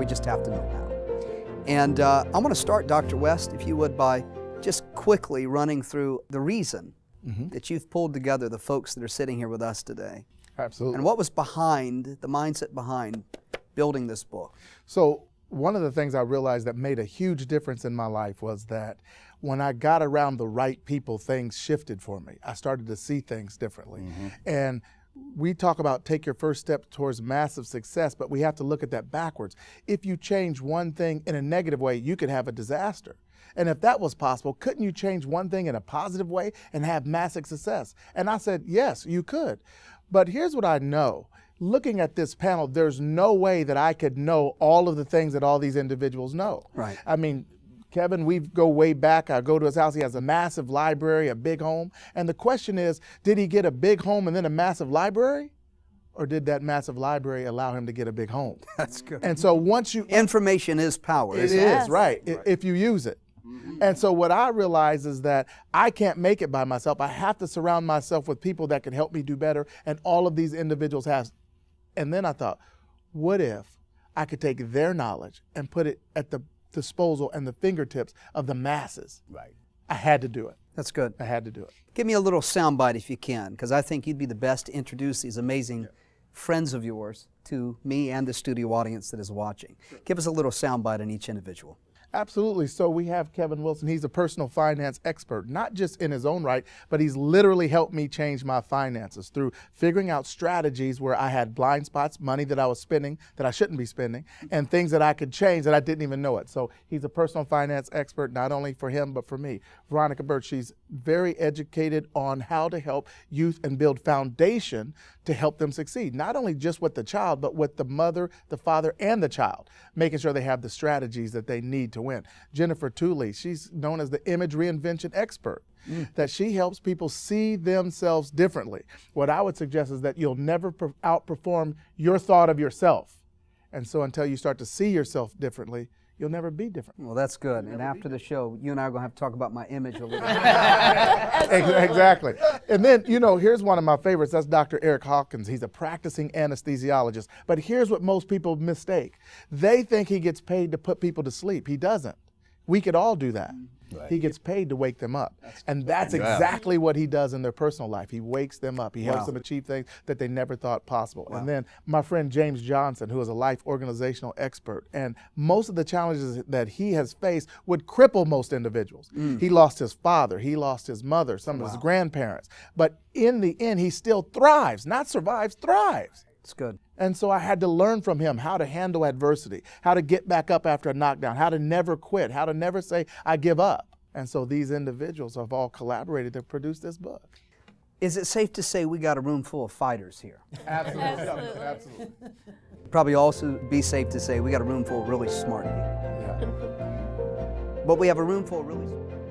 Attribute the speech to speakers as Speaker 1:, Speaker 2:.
Speaker 1: We just have to know how. And I want to start, Dr. West, if you would, by just quickly running through the reason that you've pulled together the folks that are sitting here with us today.
Speaker 2: Absolutely.
Speaker 1: And what was behind, the mindset behind building this book?
Speaker 2: So one of the things I realized that made a huge difference in my life was that when I got around the right people, things shifted for me. I started to see things differently. And we talk about take your first step towards massive success, but we have to look at that backwards. If you change one thing in a negative way, you could have a disaster. And if that was possible, couldn't you change one thing in a positive way and have massive success? And I said, yes, you could. But here's what I know. Looking at this panel, there's no way that I could know all of the things that all these individuals know.
Speaker 1: Right.
Speaker 2: I mean, Kevin, we go way back. I go to his house. He has a massive library, a big home. And the question is, did he get a big home and then a massive library? Or did that massive library allow him to get a big home?
Speaker 1: That's good.
Speaker 2: And so once you...
Speaker 1: Information is power.
Speaker 2: It is, right, if you use it. And so what I realize is that I can't make it by myself. I have to surround myself with people that can help me do better. And all of these individuals have. And then I thought, what if I could take their knowledge and put it at the disposal and the fingertips of the masses?
Speaker 3: Right.
Speaker 2: I had to do it.
Speaker 1: That's good.
Speaker 2: I had to do it.
Speaker 1: Give me a little soundbite if you can, because I think you'd be the best to introduce these amazing friends of yours to me and the studio audience that is watching. Give us a little soundbite on each individual.
Speaker 2: Absolutely. So we have Kevin Wilson. He's a personal finance expert, not just in his own right, but he's literally helped me change my finances through figuring out strategies where I had blind spots, money that I was spending that I shouldn't be spending, and things that I could change that I didn't even know it. So he's a personal finance expert, not only for him, but for me. Veronica Birch, she's very educated on how to help youth and build foundation to help them succeed, not only just with the child, but with the mother, the father, and the child, making sure they have the strategies that they need to win. Jennifer Tooley, she's known as the image reinvention expert, that she helps people see themselves differently. What I would suggest is that you'll never outperform your thought of yourself. And so until you start to see yourself differently, you'll never be different.
Speaker 1: Well, that's good. And after the show, you and I are going to have to talk about my image a little bit.
Speaker 2: Exactly. And then, you know, here's one of my favorites. That's Dr. Eric Hawkins. He's a practicing anesthesiologist. But here's what most people mistake. They think he gets paid to put people to sleep. He doesn't. We could all do that. Right. He gets paid to wake them up. And that's exactly what he does in their personal life. He wakes them up. He helps them achieve things that they never thought possible. And then my friend James Johnson, who is a life organizational expert, and most of the challenges that he has faced would cripple most individuals. He lost his father, he lost his mother, some of his grandparents. But in the end, he still thrives, not survives, thrives.
Speaker 1: It's good.
Speaker 2: And so I had to learn from him how to handle adversity, how to get back up after a knockdown, how to never quit, how to never say, I give up. And so these individuals have all collaborated to produce this book.
Speaker 1: Is it safe to say we got a room full of fighters here?
Speaker 2: Absolutely. Absolutely.
Speaker 1: Probably also be safe to say we got a room full of really smart people.
Speaker 2: Yeah.
Speaker 1: But we have a room full of really smart people.